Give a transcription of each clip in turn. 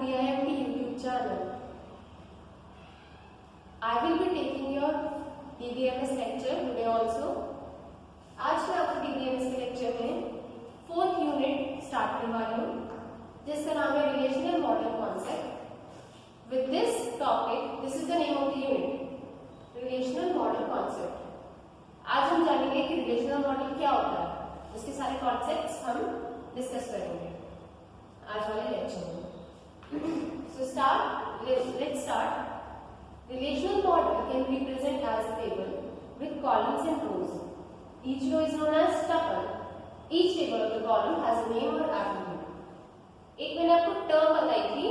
DIMT YouTube channel. I will be taking your DBMS lecture today also. आज मैं आपको DBMS के lecture में 4th यूनिट स्टार्ट करने वाली हूँ, जिसका नाम है relational model concept. With this topic, this is the name of the unit, relational model concept. आज हम जानेंगे कि रिलेशनल मॉडल क्या होता है, उसके सारे कॉन्सेप्ट्स हम डिस्कस करेंगे आज वाले लेक्चर में. So let's start. Relational model can be represented as a table with columns and rows. Each row is known as tuple. Each table of the column has a name or attribute. एक मैंने आपको term बताई थी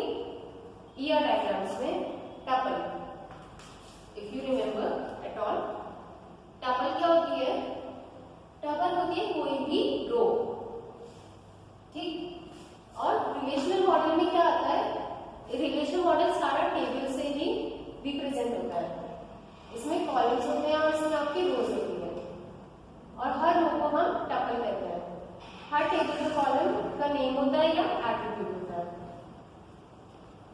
ER diagrams में, tuple. If you remember at all, tuple क्या होती है? tuple होती है कोई भी रो, ठीक. और रिलेशनल मॉडल में क्या आता है? रिलेशनल मॉडल सारा टेबल से ही रिप्रेजेंट होता है. इसमें कॉलम्स होते हैं और इसमें आपकी रोज होती है, और हर रो को हम टपल कहते हैं. हर टेबल का कॉलम का नेम होता है या एट्रीब्यूट होता है.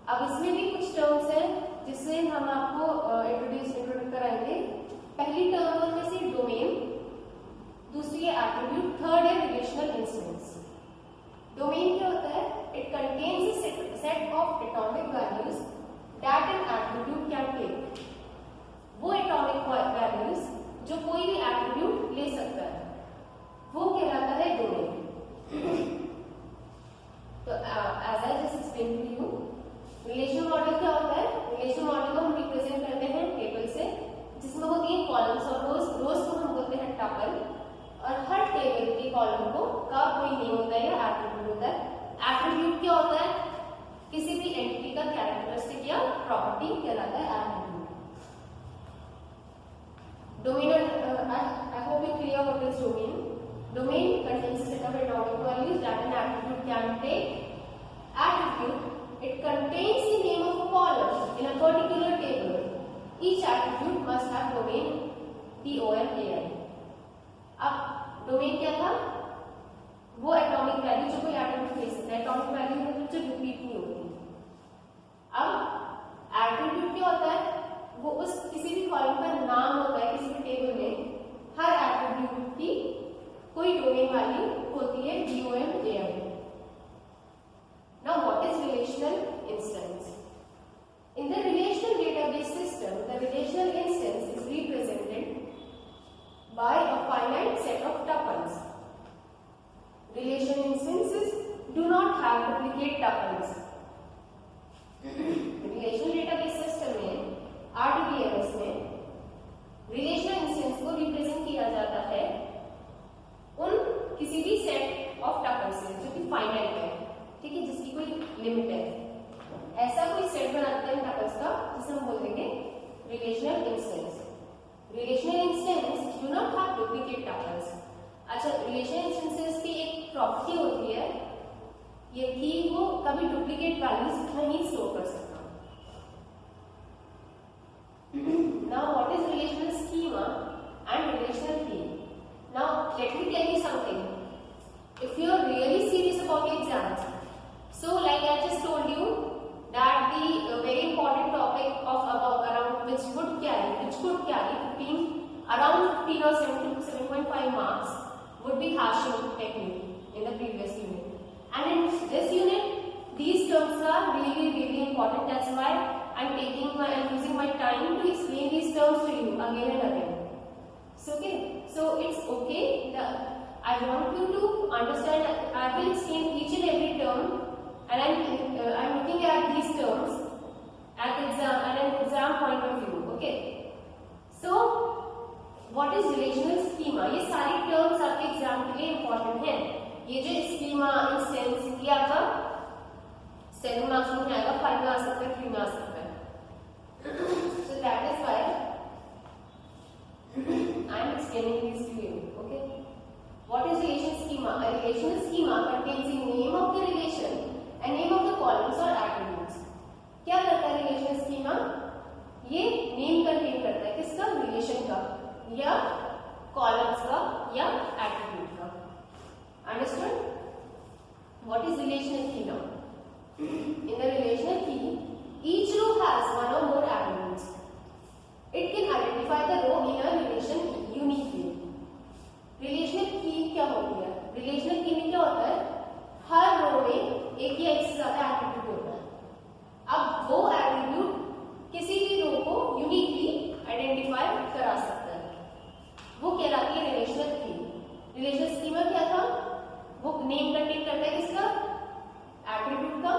अब इसमें भी कुछ टर्म्स हैं जिससे हम आपको इंट्रोड्यूस कराएंगे. पहली टर्म में से डोमेन, दूसरी है एट्रीब्यूट, थर्ड है रिलेशनल इंस्टेंस. डोमेन क्या होता है? It contains a set of atomic values that an attribute can take. वो एटॉमिक वैल्यूज जो कोई भी एट्रीब्यूट ले सकता है, वो कहलाता है डोमेन. तो as I just explain to you, relational model क्या होता है? रिलेशनल मॉडल को हम रिप्रेजेंट करते हैं टेबल से, जिसमें होती है कॉलम्स और रोज. रोज को हम बोलते हैं टपल, और हर टेबल के कॉलम को का कोई नेम होता है या एट्रीब्यूट होता है. एट्रीब्यूट क्या होता है? किसी भी एंटिटी का कैरेक्टरिस्टिक या प्रॉपर्टी कहलाता है attribute. Domain, I hope you clear what is domain. Domain contains a set of atomic values that an attribute can take. Attribute, it contains the name of a column in a particular table. Each attribute must have domain, D-O-M-A-I. अब domain क्या था? वो atomic value जो कोई attribute ले सकता है. Atomic value मतलब जो रिपीट नहीं होती. अब एट्रीब्यूट क्या होता है? वो उस किसी भी कॉलम का नाम होता है. किसी भी टेबल में हर एट्रीब्यूट की कोई डोमेन वैल्यू होती है, DOM-AI. Now what is relational instance? In the relational database system, the relational instance is represented by a finite set of tuples. Relational instances do not have duplicate tuples. Relational database system में, RDBMS में relational instance को represent किया जाता है उन किसी भी set of tuples से जो कि finite है, ठीक है, जिसकी कोई लिमिट है. ऐसा कोई सेट बनाते हैं tuples का जिसे हम बोल देंगे relational instance. Relational instance do not have duplicate tuples. अच्छा, रिलेशनल इंस्टेंसेस की एक प्रॉपर्टी होती है ये कि वो कभी डुप्लीकेट वैल्यूज नहीं स्टोर कर सकता. Now what is relational schema and relational की? Now let me tell you something. If you are really serious about your exams, so like I just told you that the very important topic of about around which could carry 15 around 15 or 7 to 7.5 marks would be Hashim technique in the previous unit, and in this unit these terms are really important. That's why I'm using my time to explain these terms to you again and again. So okay, so it's okay that I want you to understand. I will explain each and every term, and I'm looking at these terms at an exam point of view. Okay, so what is relational schema? ये सारी terms आपके exam के लिए important हैं. ये जो schema, instance, ये आपका 7 मार्क्स में आएगा, 5 में आ सकता है, 3 में आ सकता है. So that is why I am explaining this to you. Okay, what is relation schema? A relational schema contains the name of the relation and name of the columns or attributes. क्या करता है relational schema? ये name contain करता है किसका? Relation का या columns का या एट्रीब्यूट का. Understood? In the relational key, each row has one or more attributes. It can identify the row in a relation key uniquely. Relational key क्या होती है? Relational key में क्या होता है? हर रो में एक या एक से ज्यादा एट्रीब्यूट होता है। अब वो एट्रीब्यूट किसी भी रो को यूनिकली आइडेंटिफाई करा सकता है, वो कहलाती है रिलेशनल की। रिलेशनल स्कीमा क्या था? वो नेम कंटेन करता है किसका? एट्रीब्यूट का,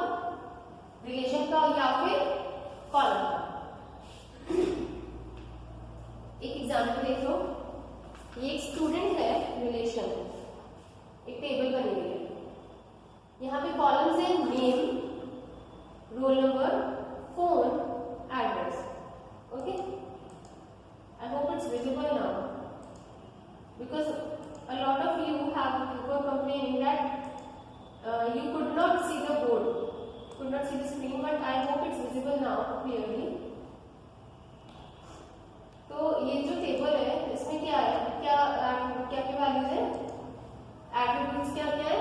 रिलेशन का या फिर कॉलम का। एक एग्जांपल देखो, ये एक स्टूडेंट है रिलेशन, एक टेबल बनी हुई है। यहाँ पे कॉलम्स है name, roll number, phone, address. Okay, I hope it's visible now because a lot of you were complaining that you could not see the board, could not see the screen, but I hope it's visible now clearly. तो ये जो table है इसमें क्या है, क्या क्या values है, एट्रीब्यूट्स क्या क्या है?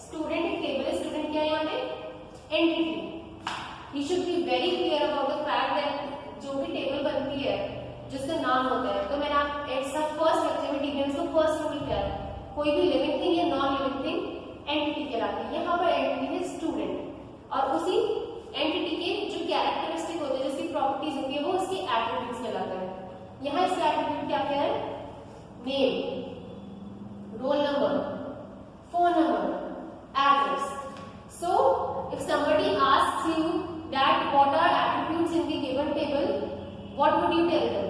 स्टूडेंट एक टेबल है, स्टूडेंट क्या है यहाँ पे? Entity. You should be very clear about the fact that जो भी टेबल बनती है जिसका नाम होता है, तो मैंने आप ऐसा फर्स्ट लेक्चर में डिफरेंस को फर्स्ट रूल क्या है, कोई भी लिविंग थिंग या नॉन लिविंग थिंग एंटिटी कहलाती है। यहाँ पर एंटिटी है स्टूडेंट और उसी एंटिटी के जो कैरेक्टरिस्टिक होते हैं, जिसकी प्रॉपर्टीज होती है, वो उसकी एट्रीब्यूट्स कहलाते हैं। यहाँ इसके एट्रीब्यूट क्या क्या है? Name, roll number, phone number, address. So if somebody asks you that what are attributes in the given table, what would you tell them?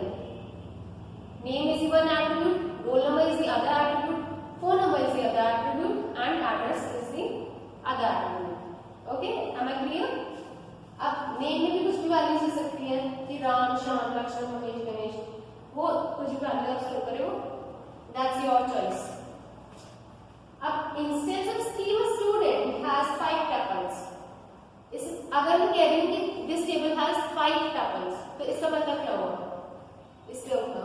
Name is the one attribute, roll number is the other attribute, phone number is the other attribute, and address is the other attribute. Okay, am I clear? अब name में भी कुछ भी values दे सकती है कि राम, श्याम, लक्ष्मण, महेश, गणेश, वो कुछ भी वैल्यू आप स्टोर करो, that's your choice. अब instance of scheme student has 5 tuples. इस अगर मैं कह रही हूँ कि दिस टेबल हैज 5 टपल्स, तो इसका मतलब क्या होगा? इस टर्म का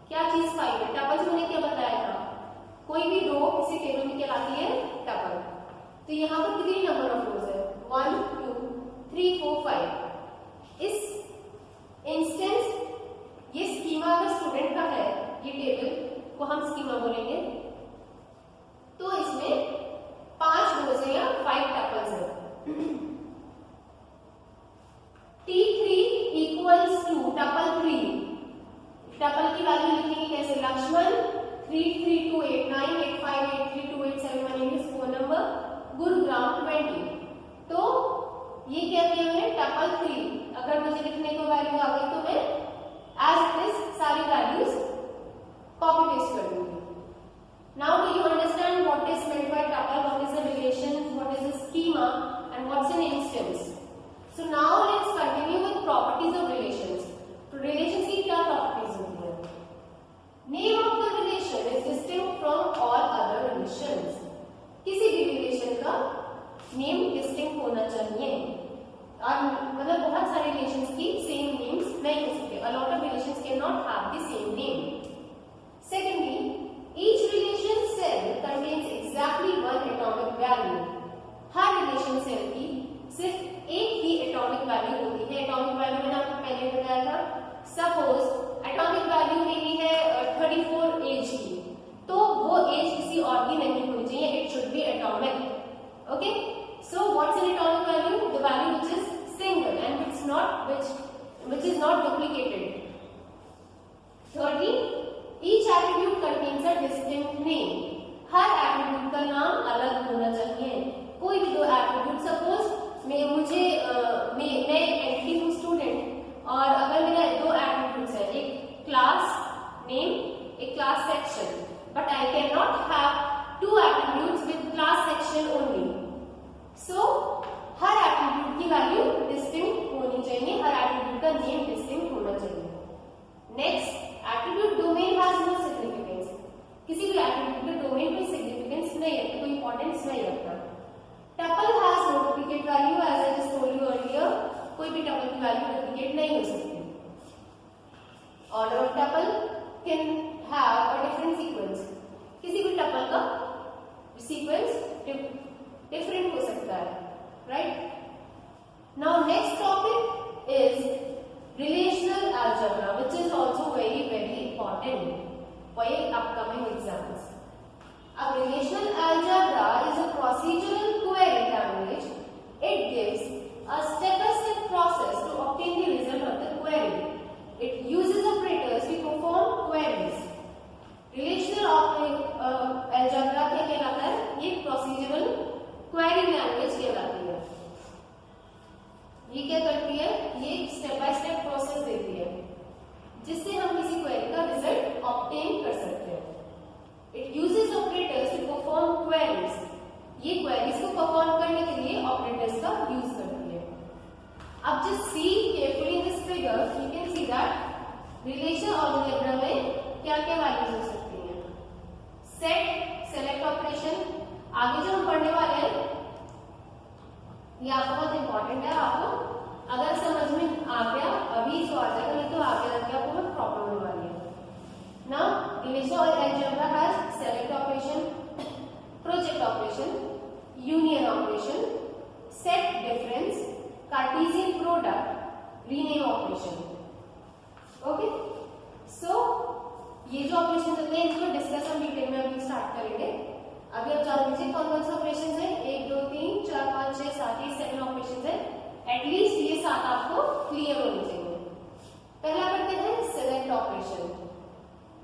क्या चीज 5 है? टपल्स मैंने क्या बताया था? कोई भी रो किसी टेबल में कहलाती है टपल। तो यहाँ पर कितनी नंबर ऑफ रोज है? 1 2 3 4 5। इस इंस्टेंस ये स्कीमा अगर स्टूडेंट का है, ये टेबल को हम स्कीमा बोलेंगे, तो इसमें 5 रोज है या 5 टपल्स है। T3 equals to tuple 3। Tuple की वैल्यू लिखेंगे कैसे? Lakshman 332898583287 is phone number, Gurugram 20। तो ये क्या किया मैंने? टपल 3। अगर मुझे लिखने को वैल्यू आ गई तो मैं एज इट इज सारी वैल्यूज कॉपी पेस्ट कर दूंगी। Now do you understand what is meant by tuple, what is the relation, what is the schema, and what's an instance? So now let's continue with properties of relations. तो relations की क्या properties होती हैं? Name of the relation is distinct from all other relations. किसी भी relation का name distinct होना चाहिए। और मतलब बहुत सारे relations की same names नहीं हो सकते। A lot of relations cannot have the same name. Secondly, each relation cell contains exactly one atomic value. Her relation cell की सिर्फ एक ही atomic value होती है। atomic value मैंने आपको पहले बताया था। Suppose atomic value मेरी है 34 एज की, तो वो एज किसी और की नहीं होनी चाहिए। It should be atomic. Okay? So what's an atomic value? The value which is single and which is not duplicated. Thirdly, each attribute contains a distinct name. Her attribute का नाम अलग होना चाहिए। कोई भी 2 attribute, suppose मैं entity हूँ student, और अगर मेरा 2 attributes है, एक क्लास नेम, एक class section, but I can not have 2 attributes with class section only. So her attribute की वैल्यू डिस्टिंक्ट होनी चाहिए, हर attribute का नेम डिस्टिंक्ट होना चाहिए। लैंग्वेज कहलाती है। ये क्या करती है, ये स्टेप बाय स्टेप प्रोसेस देती है जिससे हम किसी क्वेरी का रिजल्ट ऑब्टेन कर सकते हैं। It uses operators to perform queries, ये क्वेरीज को परफॉर्म करने के लिए ऑपरेटर्स का यूज करती है। अब just see carefully in this figure, you can see that relation algebra में क्या क्या वैल्यूज हो सकती हैं। सेट, सेलेक्ट ऑपरेशन, आगे जो हम पढ़ने वाले हैं ये आपको बहुत इंपॉर्टेंट है। आपको अगर समझ में आ गया अभी तो आ जाएगा, नहीं तो आगे जाके आपको बहुत प्रॉब्लम होने वाली है। Now relation algebra has select operation, project operation, union operation, set difference, cartesian product, rename operation. Okay, so ये जो ऑपरेशन होते हैं इसको डिस्कस हम डिटेल में अभी स्टार्ट करेंगे। अभी आप जान लीजिए कौन कौन से ऑपरेशन है, 1 2 3 4 5 6 7 ये 7 ऑपरेशन है। एटलीस्ट ये 7 आपको क्लियर होने चाहिए। पहला करते हैं select operation.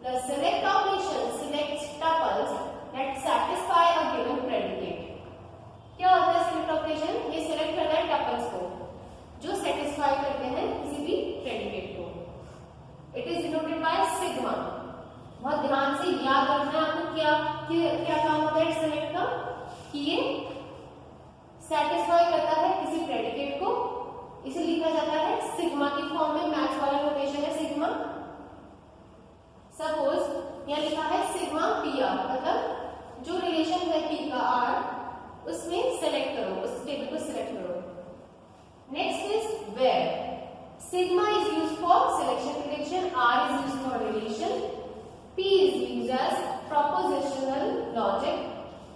The select operation selects tuples that satisfy a given predicate. क्या होता है सेलेक्ट ऑपरेशन, ये सिलेक्ट करना है टपल्स को जो सेटिस्फाई करते हैं किसी भी प्रेडिकेट को। It is denoted by sigma. बहुत ध्यान से याद रखना है आपको क्या काम होता है सेलेक्ट का, कि ये सेटिस्फाई करता है किसी प्रेडिकेट को, इसे लिखा जाता है सिग्मा की फॉर्म में। मैथ्स वाला नोटेशन है सिग्मा। सपोज यहाँ लिखा है सिग्मा पी आर, मतलब जो रिलेशन है पी का आर उसमें सेलेक्ट करो, उस टेबल को सिलेक्ट करो। Next is where. Sigma is used for selection prediction, R is used for relation, P is used as propositional logic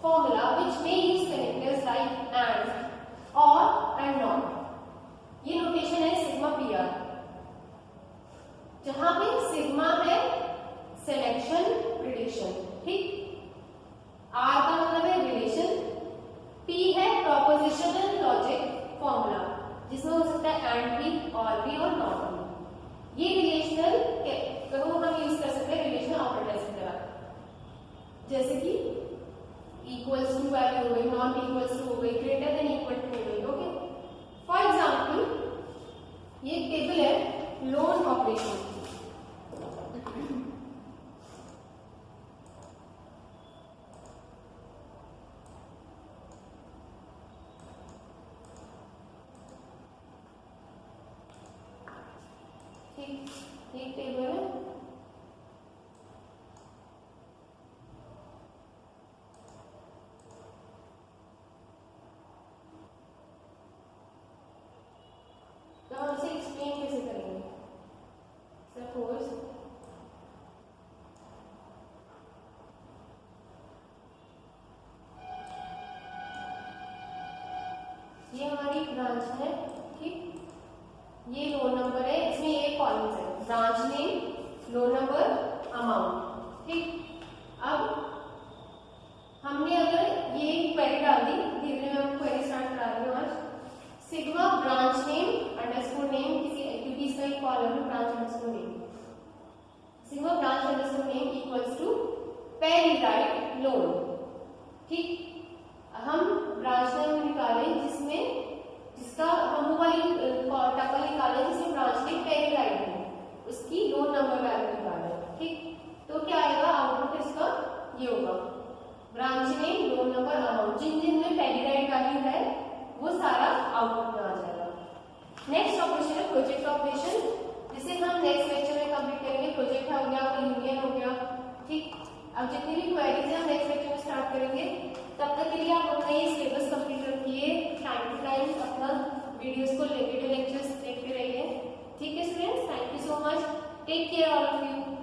formula which may use connectors like and, or, and not. ये notation है sigma P R, जहां पे sigma है selection prediction, ठीक, are का मतलब है relation, P है प्रोपोजिशनल लॉजिक फॉर्मूला जिसमें हो सकता है एंड भी, और भी और नॉट भी। ये रिलेशनल कहो हम यूज कर सकते हैं रिलेशनल ऑपरेटर्स की तरह, जैसे कि इक्वल्स टू वैल्यू हो गई, नॉट इक्वल्स टू हो गई, ग्रेटर देन इक्वल टू हो गई। ओके, फॉर एग्जांपल ये टेबल है लोन ऑपरेशन। एक टेबल है, तो हम इसे एक्सप्लेन कैसे करेंगे। सपोज ये हमारी ब्रांच है, ठीक, ये लोन नंबर है, इसमें ये कॉलम्स है, branch name, loan number, amount, ठीक। अब हमने अगर ये क्वेरी डाल दी, धीरे धीरे मैं क्वेरी स्टार्ट करा रही हूँ आज। Sigma branch name underscore name, किसी एक्टिविटीज का एक कॉलम है branch underscore name, sigma branch underscore name equals to Perry right loan, ठीक। हम ब्रांच नेम निकाले जिसका हम वो वाली टपल निकाले जिसमें ब्रांच नेम पेरी राइट है, उसकी लोन नंबर वैल्यू निकाले, ठीक। तो क्या आएगा आउटपुट इसका, ये होगा branch name, loan number, amount, जिन में पेरी राइट वैल्यू है वो सारा आउटपुट में आ जाएगा। नेक्स्ट ऑपरेशन है प्रोजेक्ट ऑपरेशन, जिसे हम नेक्स्ट लेक्चर में कंप्लीट करेंगे। प्रोजेक्ट हो गया, यूनियन हो गया, ठीक। अब जितनी भी क्वेरीज है हम नेक्स्ट लेक्चर में स्टार्ट करेंगे। तब तक के लिए आप अपना ये सिलेबस कंप्लीट रखिए, टाइम टू टाइम अपना वीडियोस को वीडियो लेक्चर्स देखते रहिए, ठीक है students. Thank you so much, take care all of you.